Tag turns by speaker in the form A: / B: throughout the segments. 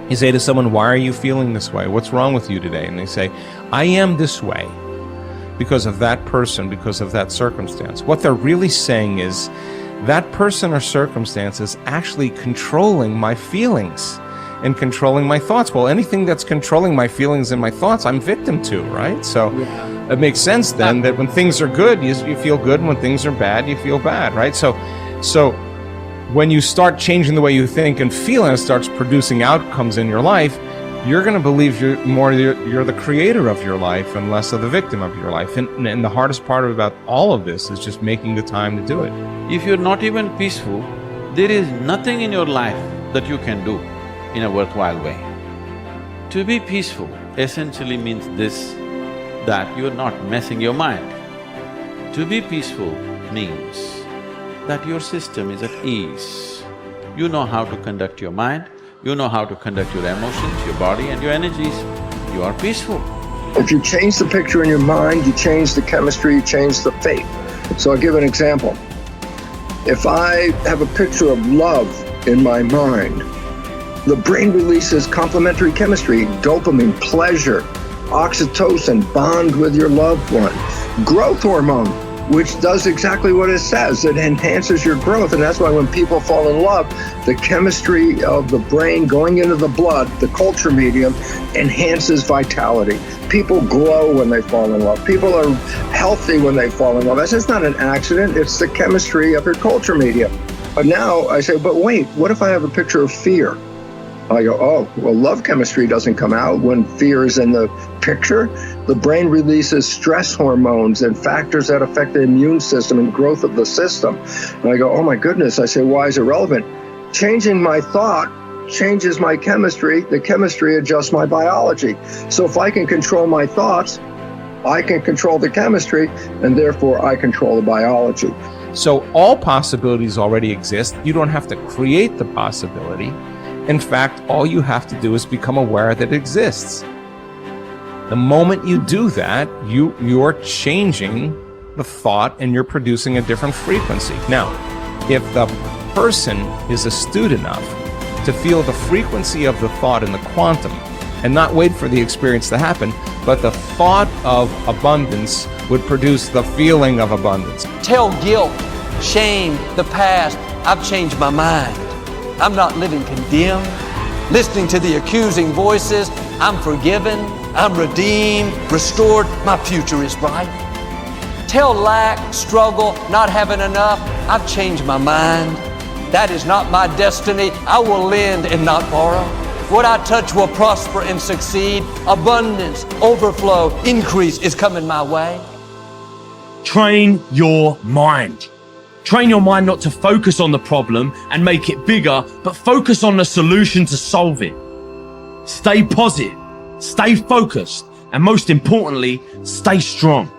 A: You say to someone, why are you feeling this way? What's wrong with you today? And they say, I am this way because of that person, because of that circumstance. What they're really saying is that person or circumstance is actually controlling my feelings and controlling my thoughts. Well, anything that's controlling my feelings and my thoughts, I'm victim to, right? So it makes sense then that when things are good, you feel good, and when things are bad, you feel bad, right? So when you start changing the way you think and feel, and it starts producing outcomes in your life, you're going to believe you're the creator of your life and less of the victim of your life. And the hardest part about all of this is just making the time to do it.
B: If you're not even peaceful, there is nothing in your life that you can do in a worthwhile way. To be peaceful essentially means this, that you're not messing your mind. To be peaceful means that your system is at ease. You know how to conduct your mind, you know how to conduct your emotions, your body and your energies. You are peaceful.
C: If you change the picture in your mind, you change the chemistry, you change the fate. So I'll give an example. If I have a picture of love in my mind, the brain releases complementary chemistry, dopamine, pleasure, oxytocin, bond with your loved one, growth hormone, which does exactly what it says. It enhances your growth, and that's why when people fall in love, the chemistry of the brain going into the blood, the culture medium, enhances vitality. People glow when they fall in love. People are healthy when they fall in love. That's not an accident, it's the chemistry of your culture medium. But now I say, but wait, what if I have a picture of fear? I go, oh, well, love chemistry doesn't come out when fear is in the picture. The brain releases stress hormones and factors that affect the immune system and growth of the system. And I go, oh my goodness. I say, why is it relevant? Changing my thought changes my chemistry. The chemistry adjusts my biology. So if I can control my thoughts, I can control the chemistry, and therefore I control the biology.
A: So all possibilities already exist. You don't have to create the possibility. In fact, all you have to do is become aware that it exists. The moment you do that, you're changing the thought and you're producing a different frequency. Now, if the person is astute enough to feel the frequency of the thought in the quantum and not wait for the experience to happen, but the thought of abundance would produce the feeling of abundance.
D: Tell guilt, shame, the past, I've changed my mind. I'm not living condemned. Listening to the accusing voices, I'm forgiven, I'm redeemed, restored, my future is bright. Tell lack, struggle, not having enough, I've changed my mind. That is not my destiny. I will lend and not borrow. What I touch will prosper and succeed. Abundance, overflow, increase is coming my way.
E: Train your mind. Train your mind not to focus on the problem and make it bigger, but focus on the solution to solve it. Stay positive, stay focused, and most importantly, stay strong.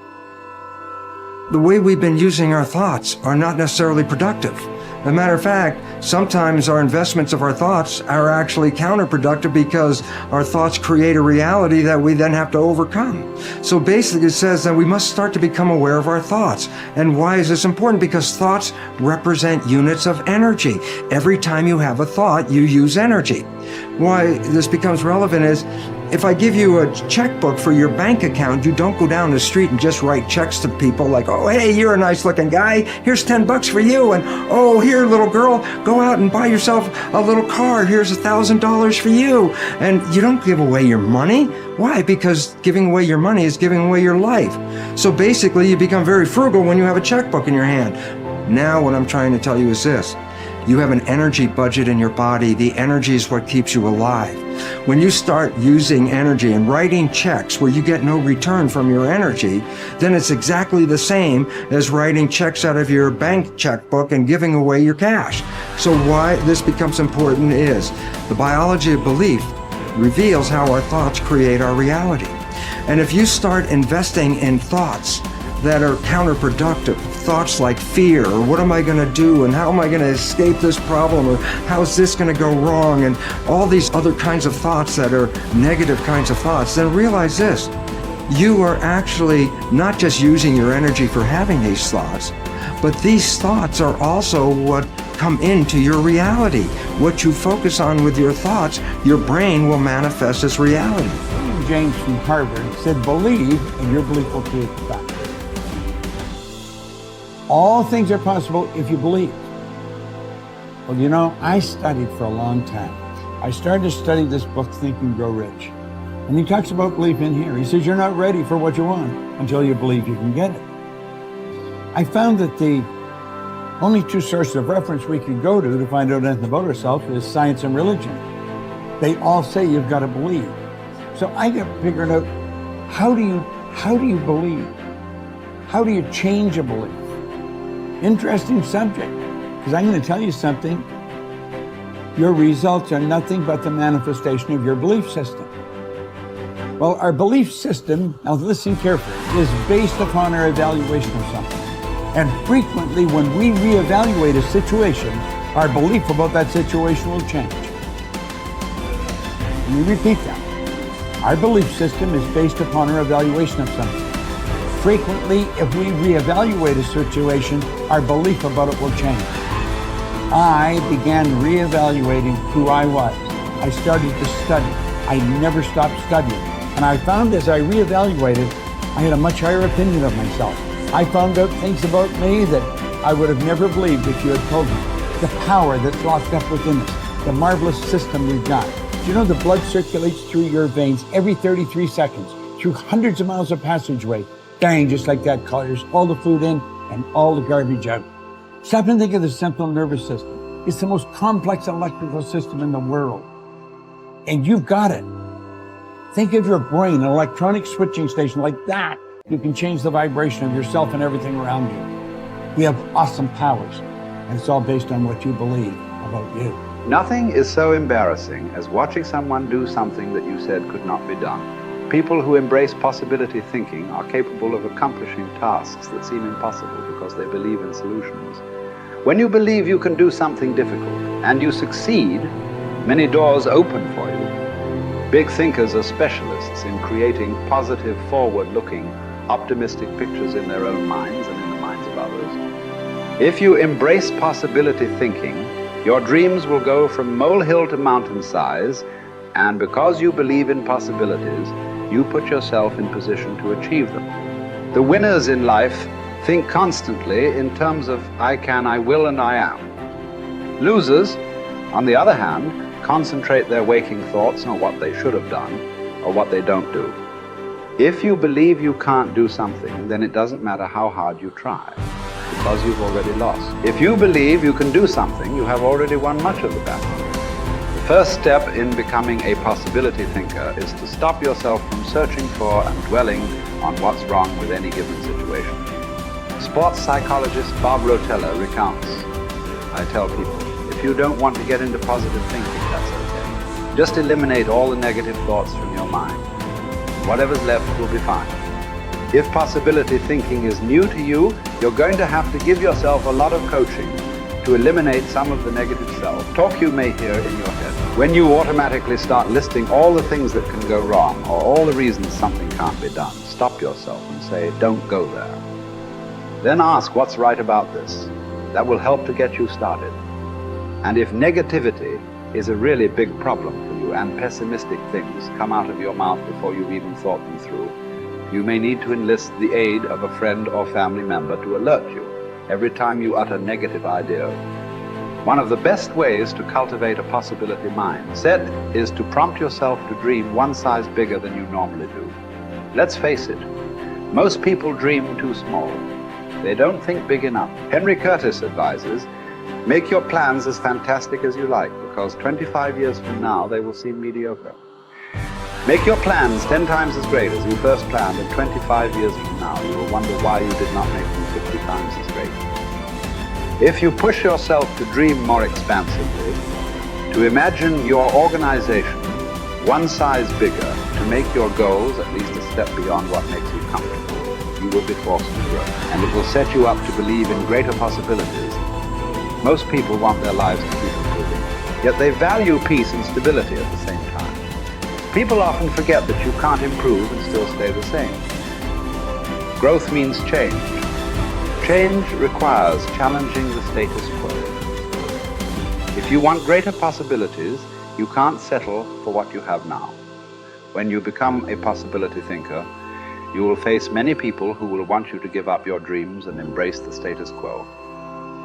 F: The way we've been using our thoughts are not necessarily productive. As a matter of fact, sometimes our investments of our thoughts are actually counterproductive because our thoughts create a reality that we then have to overcome. So basically it says that we must start to become aware of our thoughts. And why is this important? Because thoughts represent units of energy. Every time you have a thought, you use energy. Why this becomes relevant is, if I give you a checkbook for your bank account, you don't go down the street and just write checks to people like, oh, hey, you're a nice looking guy. Here's $10 for you. And oh, here, little girl, go out and buy yourself a little car. Here's $1,000 for you. And you don't give away your money. Why? Because giving away your money is giving away your life. So basically, you become very frugal when you have a checkbook in your hand. Now, what I'm trying to tell you is this. You have an energy budget in your body. The energy is what keeps you alive. When you start using energy and writing checks where you get no return from your energy, then it's exactly the same as writing checks out of your bank checkbook and giving away your cash. So why this becomes important is the biology of belief reveals how our thoughts create our reality. And if you start investing in thoughts that are counterproductive, thoughts like fear, or what am I going to do, and how am I going to escape this problem, or how's this going to go wrong, and all these other kinds of thoughts that are negative kinds of thoughts, then realize this. You are actually not just using your energy for having these thoughts, But these thoughts are also what come into your reality. What you focus on with your thoughts, your brain will manifest as reality.
G: James from Harvard said, believe and your belief will create the fact. All things are possible if you believe. Well, you know, I studied for a long time. I started to study this book, Think and Grow Rich. And he talks about belief in here. He says, you're not ready for what you want until you believe you can get it. I found that the only two sources of reference we could go to find out anything about ourselves is science and religion. They all say you've got to believe. So I got figured out, how do you believe? How do you change a belief? Interesting subject, because I'm going to tell you something. Your results are nothing but the manifestation of your belief system. Well, our belief system, now listen carefully, is based upon our evaluation of something. And frequently when we reevaluate a situation, our belief about that situation will change. Let me repeat that. Our belief system is based upon our evaluation of something. Frequently, if we reevaluate a situation, our belief about it will change. I began reevaluating who I was. I started to study. I never stopped studying. And I found as I reevaluated, I had a much higher opinion of myself. I found out things about me that I would have never believed if you had told me. The power that's locked up within us, the marvelous system we've got. Do you know the blood circulates through your veins every 33 seconds, through hundreds of miles of passageway? Bang, just like that, clears all the food in and all the garbage out. Stop and think of the central nervous system. It's the most complex electrical system in the world. And you've got it. Think of your brain, an electronic switching station like that. You can change the vibration of yourself and everything around you. We have awesome powers, and it's all based on what you believe about you.
H: Nothing is so embarrassing as watching someone do something that you said could not be done. People who embrace possibility thinking are capable of accomplishing tasks that seem impossible because they believe in solutions. When you believe you can do something difficult and you succeed, many doors open for you. Big thinkers are specialists in creating positive, forward-looking, optimistic pictures in their own minds and in the minds of others. If you embrace possibility thinking, your dreams will go from molehill to mountain size, and because you believe in possibilities, you put yourself in position to achieve them. The winners in life think constantly in terms of I can, I will, and I am. Losers, on the other hand, concentrate their waking thoughts on what they should have done or what they don't do. If you believe you can't do something, then it doesn't matter how hard you try, because you've already lost. If you believe you can do something, you have already won much of the battle. The first step in becoming a possibility thinker is to stop yourself from searching for and dwelling on what's wrong with any given situation. Sports psychologist Bob Rotella recounts, I tell people, if you don't want to get into positive thinking, that's okay. Just eliminate all the negative thoughts from your mind. Whatever's left will be fine. If possibility thinking is new to you, you're going to have to give yourself a lot of coaching to eliminate some of the negative self-talk you may hear in your head. When you automatically start listing all the things that can go wrong or all the reasons something can't be done, stop yourself and say, don't go there. Then ask what's right about this. That will help to get you started. And if negativity is a really big problem for you and pessimistic things come out of your mouth before you've even thought them through, you may need to enlist the aid of a friend or family member to alert you every time you utter negative ideas. One of the best ways to cultivate a possibility mindset is to prompt yourself to dream one size bigger than you normally do. Let's face it, most people dream too small. They don't think big enough. Henry Curtis advises, make your plans as fantastic as you like, because 25 years from now they will seem mediocre. Make your plans 10 times as great as you first planned, and 25 years from now you will wonder why you did not make them 50 times as great. If you push yourself to dream more expansively, to imagine your organization one size bigger, to make your goals at least a step beyond what makes you comfortable, you will be forced to grow. And it will set you up to believe in greater possibilities. Most people want their lives to keep improving, yet they value peace and stability at the same time. People often forget that you can't improve and still stay the same. Growth means change. Change requires challenging the status quo. If you want greater possibilities, you can't settle for what you have now. When you become a possibility thinker, you will face many people who will want you to give up your dreams and embrace the status quo.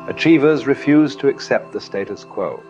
H: Achievers refuse to accept the status quo.